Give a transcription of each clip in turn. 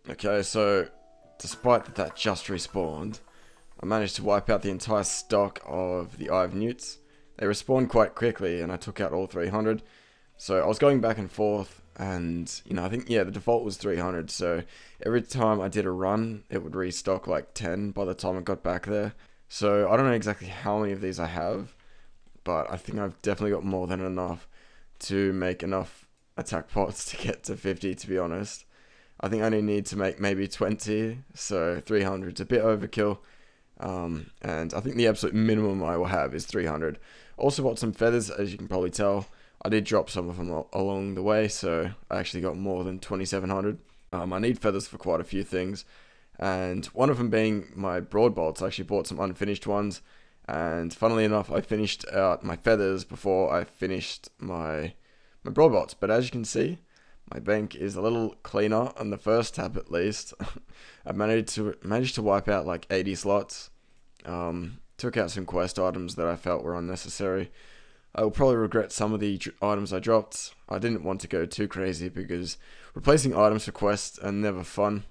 Okay, so despite that just respawned, I managed to wipe out the entire stock of the Eye of Newts. They respawned quite quickly and I took out all 300. So I was going back and forth and, I think, yeah, the default was 300. So every time I did a run, it would restock like 10 by the time I got back there. So I don't know exactly how many of these I have, but I think I've definitely got more than enough to make enough attack pots to get to 50, to be honest. I think I only need to make maybe 20, so 300 is a bit overkill. And I think the absolute minimum I will have is 300. Also bought some feathers, as you can probably tell. I did drop some of them along the way, so I actually got more than 2,700. I need feathers for quite a few things, and one of them being my broad bolts. I actually bought some unfinished ones, and funnily enough, I finished out my feathers before I finished my broad bolts. But as you can see, my bank is a little cleaner on the first tab at least. I managed to wipe out like 80 slots. Took out some quest items that I felt were unnecessary. I will probably regret some of the items I dropped. I didn't want to go too crazy because replacing items for quests are never fun.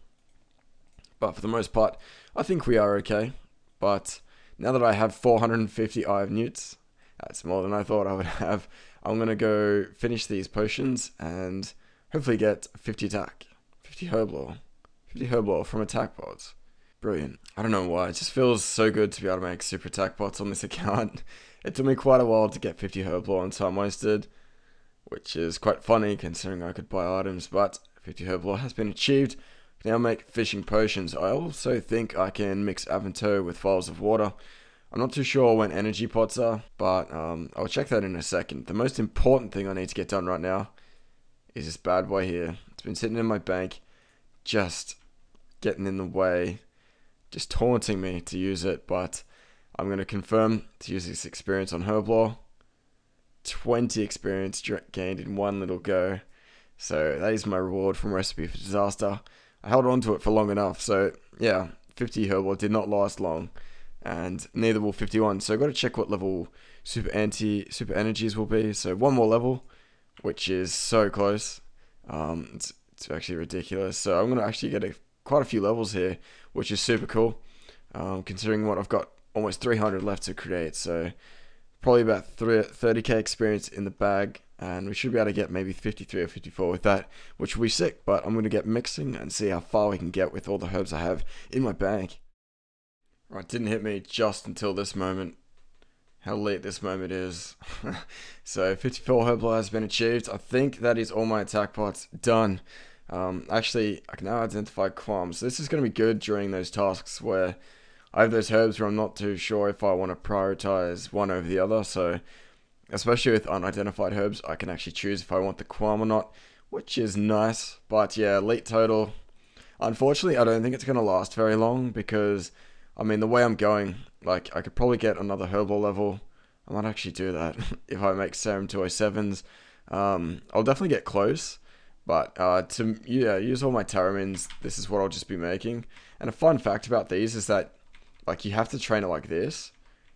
But for the most part, I think we are okay. But now that I have 450 Eye of Newts, that's more than I thought I would have. I'm going to go finish these potions and hopefully get 50 attack, 50 herblore, 50 herblore from attack pods. Brilliant. I don't know why, it just feels so good to be able to make super attack pots on this account. It took me quite a while to get 50 herblore on time wasted, which is quite funny considering I could buy items, but 50 herblore has been achieved. I can now make fishing potions. I also think I can mix Avento with vials of water. I'm not too sure when energy pots are, but I'll check that in a second. The most important thing I need to get done right now is this bad boy here. It's been sitting in my bank, just getting in the way, just taunting me to use it, but I'm going to confirm to use this experience on Herblore. 20 experience gained in one little go. So that is my reward from Recipe for Disaster. I held on to it for long enough, so yeah, 50 Herblore did not last long, and neither will 51. So I've got to check what level super energies will be. So one more level, which is so close. It's actually ridiculous. So I'm going to actually get quite a few levels here, which is super cool, considering what I've got almost 300 left to create. So probably about 30k experience in the bag, and we should be able to get maybe 53 or 54 with that, which will be sick. But I'm going to get mixing and see how far we can get with all the herbs I have in my bag. Right, didn't hit me just until this moment how late this moment is. So 54 Herblore has been achieved. I think that is all my attack pots done. Actually, I can now identify qualms. This is going to be good during those tasks where I have those herbs where I'm not too sure if I want to prioritize one over the other. So especially with unidentified herbs, I can actually choose if I want the qualm or not, which is nice. But yeah, elite total. Unfortunately, I don't think it's going to last very long because, I mean, the way I'm going, like, I could probably get another herbal level. I might actually do that if I make serum 207s. I'll definitely get close, but to use all my Taramins, this is what I'll just be making. And a fun fact about these is that, like, you have to train it like this.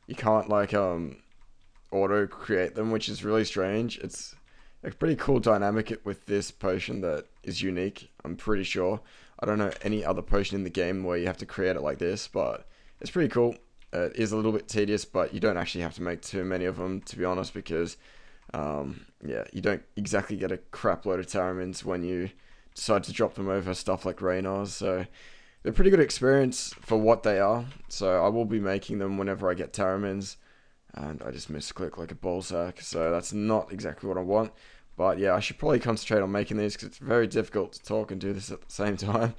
You can't, like, auto create them, which is really strange. It's a pretty cool dynamic with this potion that is unique, I'm pretty sure. I don't know any other potion in the game where you have to create it like this, but it's pretty cool. It is a little bit tedious, but you don't actually have to make too many of them, to be honest, because yeah, you don't exactly get a crap load of Taramins when you decide to drop them over stuff like Raynars. So they're pretty good experience for what they are. So I will be making them whenever I get Taramins, and I just misclick like a ballsack, so that's not exactly what I want. But yeah, I should probably concentrate on making these because it's very difficult to talk and do this at the same time.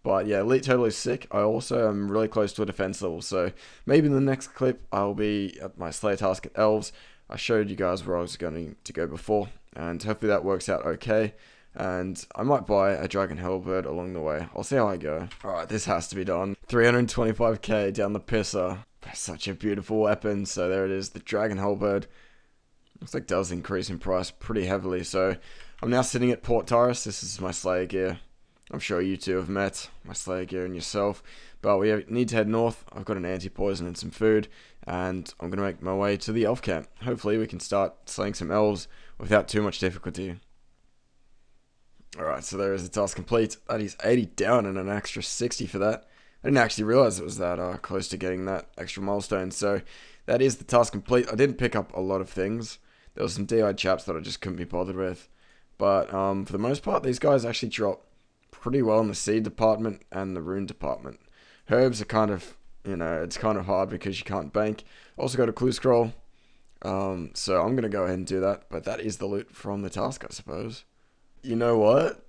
But yeah, elite total is sick. I also am really close to a defense level, so maybe in the next clip I'll be at my Slayer task at Elves. I showed you guys where I was going to go before, and hopefully that works out okay. And I might buy a Dragon Hellbird along the way. I'll see how I go. Alright, this has to be done. 325k down the pisser. Such a beautiful weapon. So there it is, the Dragon Hellbird. Looks like it does increase in price pretty heavily. So I'm now sitting at Port Tyrus. This is my Slayer gear. I'm sure you two have met my Slayer gear and yourself. But we need to head north. I've got an anti-poison and some food, and I'm going to make my way to the elf camp. Hopefully we can start slaying some elves without too much difficulty. Alright, so there is the task complete. That is 80 down and an extra 60 for that. I didn't actually realize it was that close to getting that extra milestone. So that is the task complete. I didn't pick up a lot of things. There was some DI chaps that I just couldn't be bothered with. But for the most part, these guys actually drop pretty well in the seed department and the rune department. Herbs are kind of, it's kind of hard because you can't bank. Also got a clue scroll. So I'm going to go ahead and do that. But that is the loot from the task, I suppose. You know what?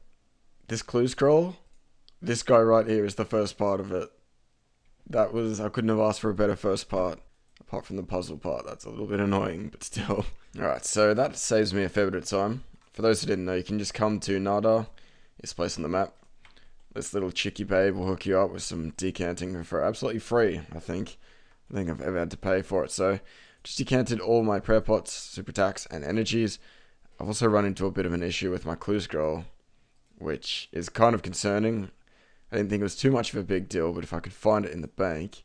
This clue scroll, this guy right here is the first part of it. I couldn't have asked for a better first part. Apart from the puzzle part, that's a little bit annoying, but still. Alright, so that saves me a fair bit of time. For those who didn't know, you can just come to Nada, this place on the map. This little chickie babe will hook you up with some decanting for absolutely free, I think. I think I've ever had to pay for it. So, just decanted all my prayer pots, super attacks, and energies. I've also run into a bit of an issue with my clue scroll, which is kind of concerning. I didn't think it was too much of a big deal, but if I could find it in the bank,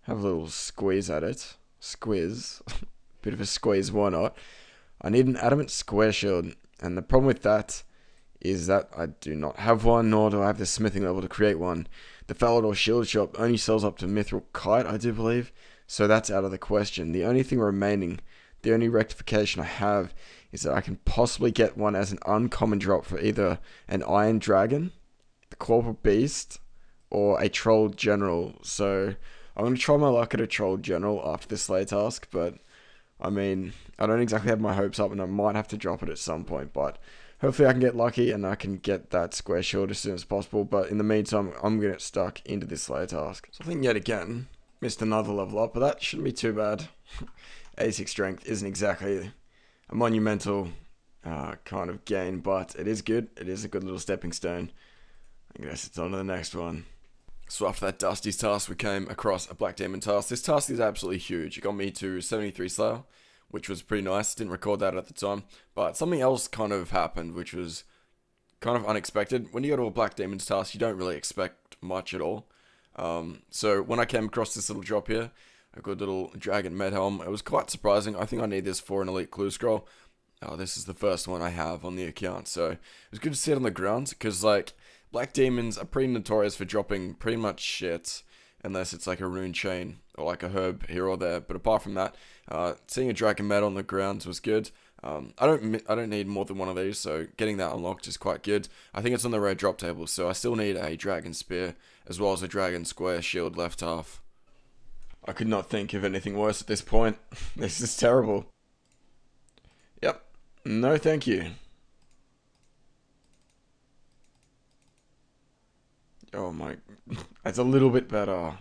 have a little squeeze at it. Squiz. Bit of a squeeze, why not? I need an adamant square shield, and the problem with that is that I do not have one, nor do I have the smithing level to create one. The Falador shield shop only sells up to Mithril Kite, I do believe, so that's out of the question. The only thing remaining, the only rectification I have, is that I can possibly get one as an uncommon drop for either an Iron Dragon, the Corporal Beast, or a Troll General. So I'm going to try my luck at a Troll General after this Slay task, but I mean, I don't exactly have my hopes up and I might have to drop it at some point, but hopefully I can get lucky and I can get that square shield as soon as possible, but in the meantime, I'm going to get stuck into this Slay task. So I think yet again, missed another level up, but that shouldn't be too bad. 86 strength isn't exactly a monumental kind of gain, but it is good. It is a good little stepping stone. I guess it's on to the next one. So after that Dusty's task, we came across a Black Demon task. This task is absolutely huge. It got me to 73 Slayer, which was pretty nice. Didn't record that at the time. But something else kind of happened, which was kind of unexpected. When you go to a Black Demon's task, you don't really expect much at all. So when I came across this little drop here, a good little Dragon Med Helm, it was quite surprising. I think I need this for an Elite Clue Scroll. This is the first one I have on the account. So it was good to see it on the ground, because like, Black Demons are pretty notorious for dropping pretty much shit, unless it's like a rune chain or like a herb here or there. But apart from that, seeing a Dragon Med on the ground was good. I don't need more than one of these, so getting that unlocked is quite good. I think it's on the rare drop table, so I still need a Dragon Spear as well as a Dragon Square Shield left half. I could not think of anything worse at this point. This is terrible. Yep. No, thank you. Oh my, that's a little bit better.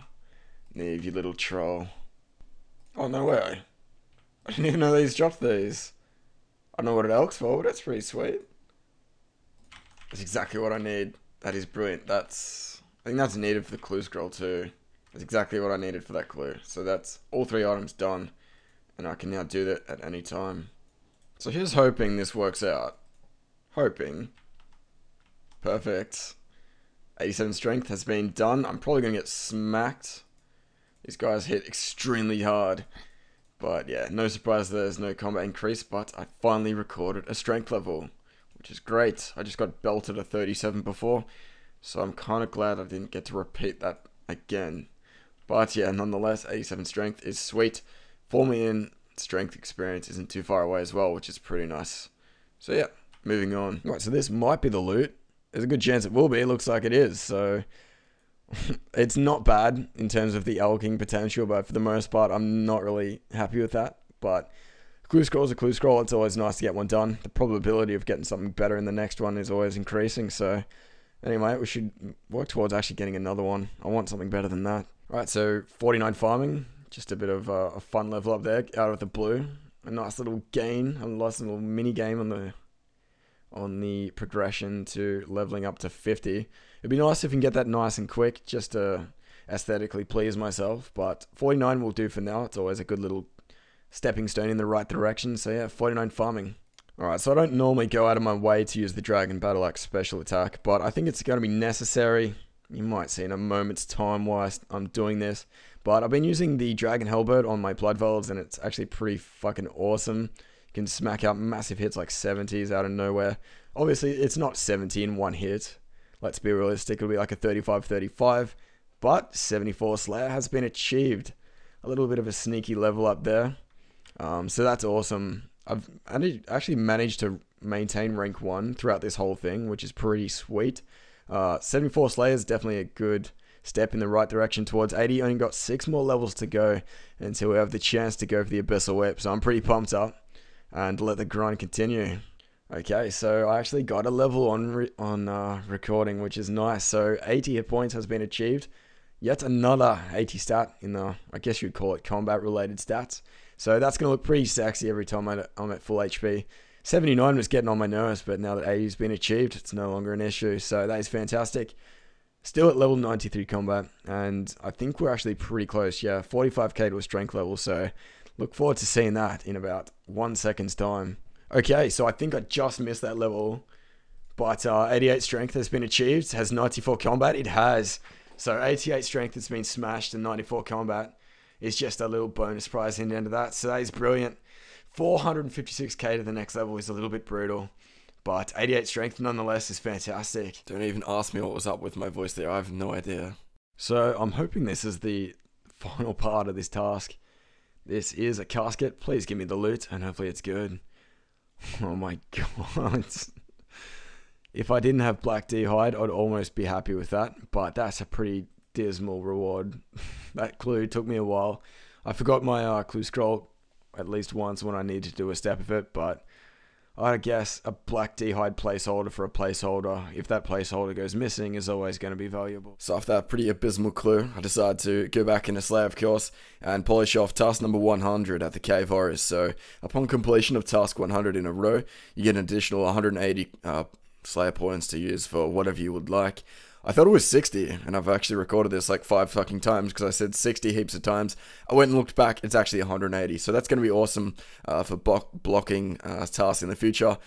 Neve, you little troll. Oh, no way. I didn't even know these dropped these. I don't know what it elks for, but that's pretty sweet. That's exactly what I need. That is brilliant. I think that's needed for the clue scroll too. That's exactly what I needed for that clue. So that's all 3 items done. And I can now do that at any time. So here's hoping this works out. Hoping. Perfect. 87 strength has been done. I'm probably going to get smacked. These guys hit extremely hard. But yeah, no surprise there's no combat increase, but I finally recorded a strength level, which is great. I just got belted a 37 before, so I'm kind of glad I didn't get to repeat that again. But yeah, nonetheless, 87 strength is sweet. 4 million strength experience isn't too far away as well, which is pretty nice. So yeah, moving on. Right, so this might be the loot. There's a good chance it will be. It looks like it is. So it's not bad in terms of the elking potential, but for the most part, I'm not really happy with that. But clue scroll is a clue scroll. It's always nice to get one done. The probability of getting something better in the next one is always increasing. So anyway, we should work towards actually getting another one. I want something better than that. All right, so 49 farming. Just a bit of a fun level up there out of the blue. A nice little gain, a nice little mini game on the progression to leveling up to 50. It'd be nice if you can get that nice and quick, just to aesthetically please myself, but 49 will do for now. It's always a good little stepping stone in the right direction, so yeah, 49 farming. Alright, so I don't normally go out of my way to use the Dragon Battle Axe special attack, but I think it's going to be necessary. You might see in a moment's time why I'm doing this, but I've been using the Dragon Hellbird on my Blood Velds, and it's actually pretty fucking awesome. You can smack out massive hits like 70s out of nowhere. Obviously, it's not 70 in one hit. Let's be realistic, it'll be like a 35-35. But 74 Slayer has been achieved. A little bit of a sneaky level up there. So that's awesome. I've actually managed to maintain rank 1 throughout this whole thing, which is pretty sweet. 74 Slayer is definitely a good step in the right direction towards 80. Only got 6 more levels to go until we have the chance to go for the Abyssal Whip. So I'm pretty pumped up and let the grind continue. Okay, so I actually got a level on recording, which is nice. So 80 hit points has been achieved. Yet another 80 stat in the, I guess you'd call it combat related stats. So that's going to look pretty sexy every time I'm at full HP. 79 was getting on my nerves, but now that 80 has been achieved, it's no longer an issue. So that is fantastic. Still at level 93 combat, and I think we're actually pretty close. Yeah, 45k to a strength level, so look forward to seeing that in about 1 second's time. Okay, so I think I just missed that level, but 88 strength has been achieved. Has 94 combat? It has. So 88 strength has been smashed, and 94 combat is just a little bonus prize in the end of that. So that is brilliant. 456k to the next level is a little bit brutal, but 88 strength nonetheless is fantastic. Don't even ask me what was up with my voice there. I have no idea. So I'm hoping this is the final part of this task. This is a casket. Please give me the loot, and hopefully it's good. Oh my god. If I didn't have Black D hide, I'd almost be happy with that, but that's a pretty dismal reward. That clue took me a while. I forgot my clue scroll at least once when I needed to do a step of it, but I guess a Black D hide placeholder for a placeholder, if that placeholder goes missing, is always going to be valuable. So after that pretty abysmal clue, I decided to go back into Slayer, of course, and polish off task number 100 at the Cave Horrors. So upon completion of task 100 in a row, you get an additional 180 Slayer points to use for whatever you would like. I thought it was 60, and I've actually recorded this like 5 fucking times because I said 60 heaps of times. I went and looked back, it's actually 180, so that's going to be awesome for blocking tasks in the future.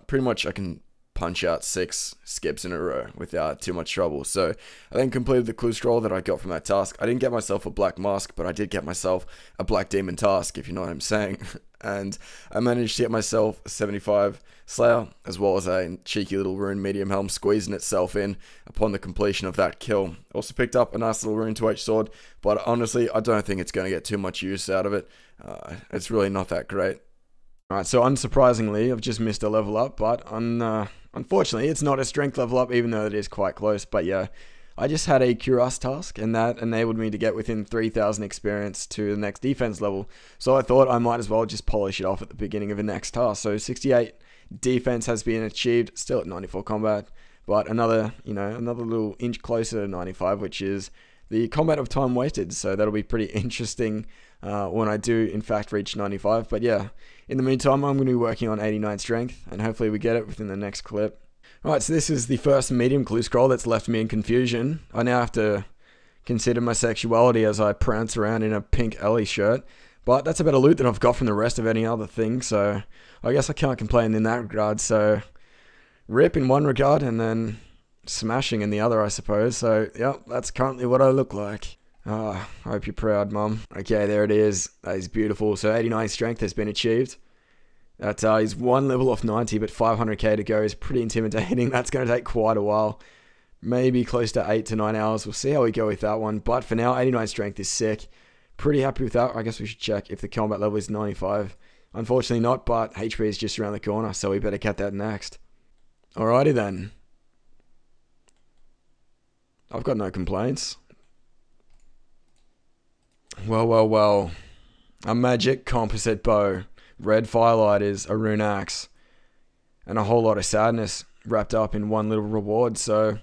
Pretty much I can punch out 6 skips in a row without too much trouble. So I then completed the clue scroll that I got from that task. I didn't get myself a black mask, but I did get myself a black demon task, if you know what I'm saying. And I managed to get myself a 75 Slayer, as well as a cheeky little rune medium helm squeezing itself in upon the completion of that kill. Also picked up a nice little rune 2H sword, but honestly, I don't think it's going to get too much use out of it. It's really not that great. Alright, so unsurprisingly, I've just missed a level up, but unfortunately, it's not a strength level up, even though it is quite close. But yeah, I just had a Cuirass task, and that enabled me to get within 3,000 experience to the next defense level. So I thought I might as well just polish it off at the beginning of the next task. So 68 defense has been achieved, still at 94 combat, but another little inch closer to 95, which is the combat of time wasted. So that'll be pretty interesting when I do in fact reach 95. But yeah, in the meantime, I'm going to be working on 89 strength, and hopefully we get it within the next clip. Alright, so this is the first medium clue scroll that's left me in confusion. I now have to consider my sexuality as I prance around in a pink Ellie shirt. But that's a better loot than I've got from the rest of any other thing, so I guess I can't complain in that regard. So rip in one regard, and then smashing in the other, I suppose. So yep, that's currently what I look like. I hope you're proud, Mum. Okay, there it is. That is beautiful. So 89 strength has been achieved. That is 1 level off 90, but 500k to go is pretty intimidating. That's going to take quite a while. Maybe close to 8 to 9 hours. We'll see how we go with that one. But for now, 89 strength is sick. Pretty happy with that. I guess we should check if the combat level is 95. Unfortunately not, but HP is just around the corner, so we better get that next. Alrighty then. I've got no complaints. Well. A magic composite bow. Red firelighters, a rune axe, and a whole lot of sadness wrapped up in one little reward. So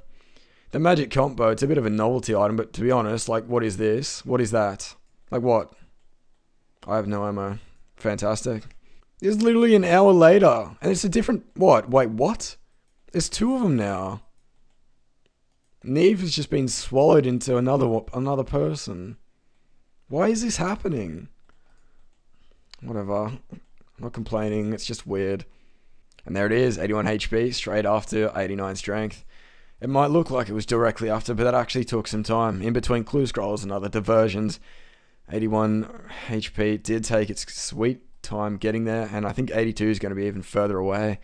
the magic combo, it's a bit of a novelty item, but to be honest, like, what is this? What is that? Like, what? I have no ammo. Fantastic. It's literally an hour later, and it's a different... What? Wait, what? There's 2 of them now. Neve has just been swallowed into another person. Why is this happening? Whatever. I'm not complaining, it's just weird. And there it is, 81 HP, straight after 89 strength. It might look like it was directly after, but that actually took some time. In between clue scrolls and other diversions. 81 HP did take its sweet time getting there, and I think 82 is going to be even further away.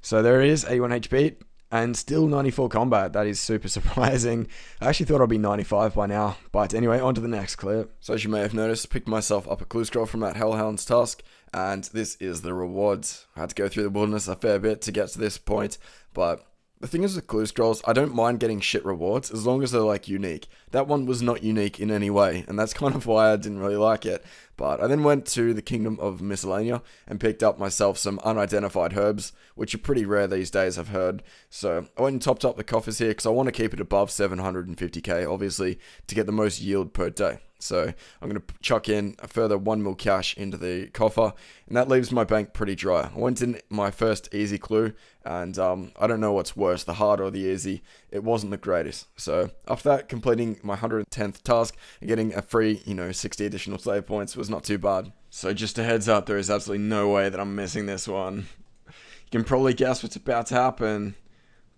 So there it is, 81 HP and still 94 combat. That is super surprising. I actually thought I'd be 95 by now. But anyway, on to the next clip. So as you may have noticed, I picked myself up a clue scroll from that Hellhound's task, and this is the rewards. I had to go through the wilderness a fair bit to get to this point, but the thing is with clue scrolls, I don't mind getting shit rewards as long as they're like unique. That one was not unique in any way, and that's kind of why I didn't really like it. But I then went to the Kingdom of Miscellanea and picked up myself some unidentified herbs, which are pretty rare these days, I've heard. So I went and topped up the coffers here because I want to keep it above 750k, obviously, to get the most yield per day. So I'm going to chuck in a further 1 mil cash into the coffer, and that leaves my bank pretty dry. I went in my first easy clue, and I don't know what's worse, the hard or the easy. It wasn't the greatest. So after that, completing my 110th task and getting a free, 60 additional slave points was not too bad. So just a heads up, there is absolutely no way that I'm missing this one. You can probably guess what's about to happen,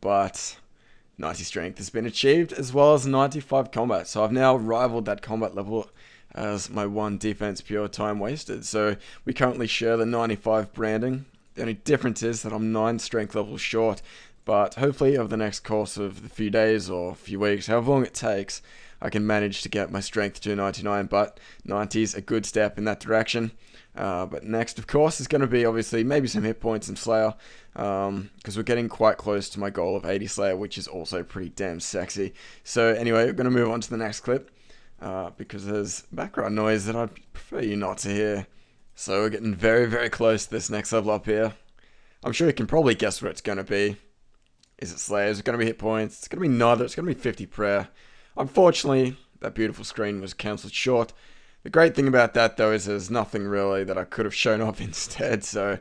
but 90 strength has been achieved, as well as 95 combat. So I've now rivaled that combat level as my 1 defense pure time wasted. So we currently share the 95 branding. The only difference is that I'm 9 strength levels short, but hopefully over the next course of a few days or a few weeks, however long it takes, I can manage to get my strength to 99, but 90 is a good step in that direction. But next, of course, is going to be obviously maybe some hit points and Slayer, because we're getting quite close to my goal of 80 Slayer, which is also pretty damn sexy. So anyway, we're going to move on to the next clip, because there's background noise that I'd prefer you not to hear. So we're getting very, very close to this next level up here. I'm sure you can probably guess what it's going to be. Is it Slayer? Is it going to be hit points? It's going to be neither. It's going to be 50 prayer. Unfortunately, that beautiful screen was cancelled short. The great thing about that, though, is there's nothing really that I could have shown off instead. So,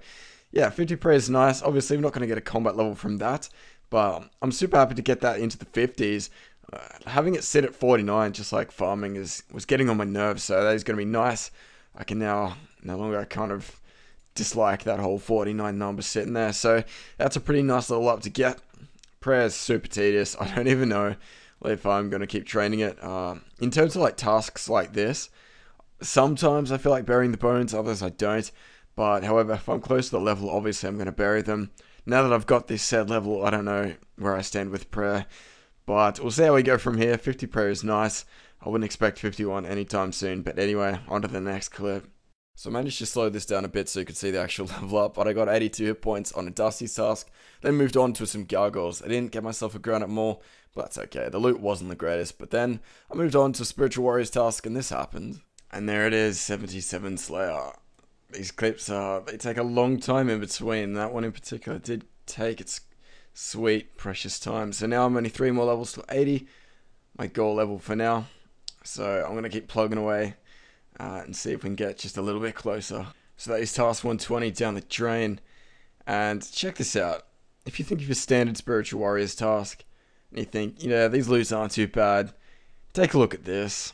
yeah, 50 prayer is nice. Obviously, we're not going to get a combat level from that, but I'm super happy to get that into the 50s. Having it sit at 49, just like farming, was getting on my nerves, so that is going to be nice. I can now no longer kind of dislike that whole 49 number sitting there. So, that's a pretty nice little up to get. Prayer is super tedious. I don't even know if I'm going to keep training it. In terms of like tasks like this, sometimes I feel like burying the bones, others I don't. But however, if I'm close to the level, obviously I'm going to bury them. Now that I've got this set level, I don't know where I stand with prayer. But we'll see how we go from here. 50 prayer is nice. I wouldn't expect 51 anytime soon. But anyway, on to the next clip. So I managed to slow this down a bit so you could see the actual level up, but I got 82 hit points on a Dusty's task, then moved on to some gargoyles. I didn't get myself a granite maul, but that's okay. The loot wasn't the greatest, but then I moved on to Spiritual Warrior's task, and this happened. And there it is, 77 Slayer. These clips, they take a long time in between. That one in particular did take its sweet, precious time. So now I'm only 3 more levels to 80, my goal level for now. So I'm going to keep plugging away. And see if we can get just a little bit closer. So that is task 120 down the drain. And check this out. If you think of your standard Spiritual Warriors task, and you think, these loots aren't too bad, take a look at this.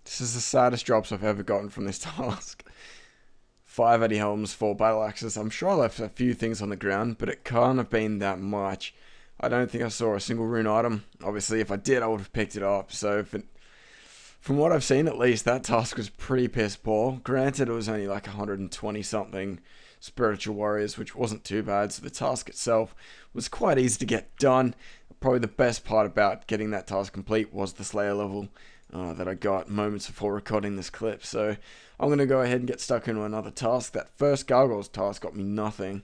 This is the saddest drops I've ever gotten from this task. 5 Eddie Helms, 4 battle axes. I'm sure I left a few things on the ground, but it can't have been that much. I don't think I saw a single rune item. Obviously, if I did, I would have picked it up. So from what I've seen, at least, that task was pretty piss poor. Granted, it was only like 120 something Spiritual Warriors, which wasn't too bad. So the task itself was quite easy to get done. Probably the best part about getting that task complete was the Slayer level that I got moments before recording this clip. So I'm going to go ahead and get stuck into another task. That first Gargoyles task got me nothing.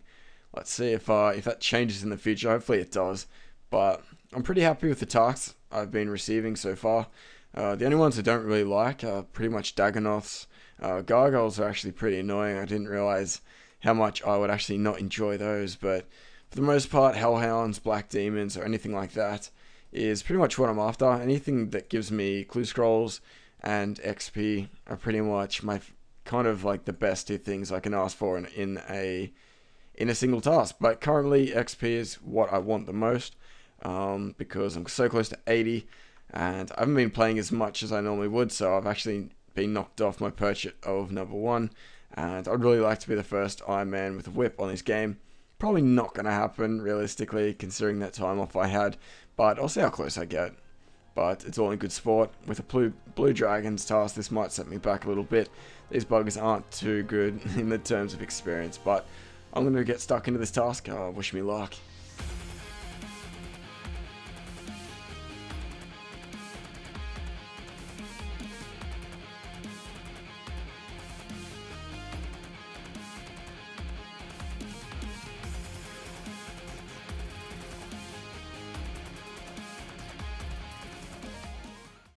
Let's see if that changes in the future. Hopefully it does. But I'm pretty happy with the tasks I've been receiving so far. The only ones I don't really like are pretty much Dagonoths. Gargoyles are actually pretty annoying. I didn't realize how much I would actually not enjoy those, but for the most part, Hellhounds, Black Demons, or anything like that is pretty much what I'm after. Anything that gives me clue scrolls and XP are pretty much my kind of like the best 2 things I can ask for in a single task. But currently, XP is what I want the most, because I'm so close to 80. And I haven't been playing as much as I normally would, so I've actually been knocked off my perch of number 1. And I'd really like to be the first Iron Man with a whip on this game. Probably not going to happen, realistically, considering that time off I had. But I'll see how close I get. But it's all in good sport. With a Blue Dragons task, this might set me back a little bit. These buggers aren't too good in the terms of experience, but I'm going to get stuck into this task. Wish me luck.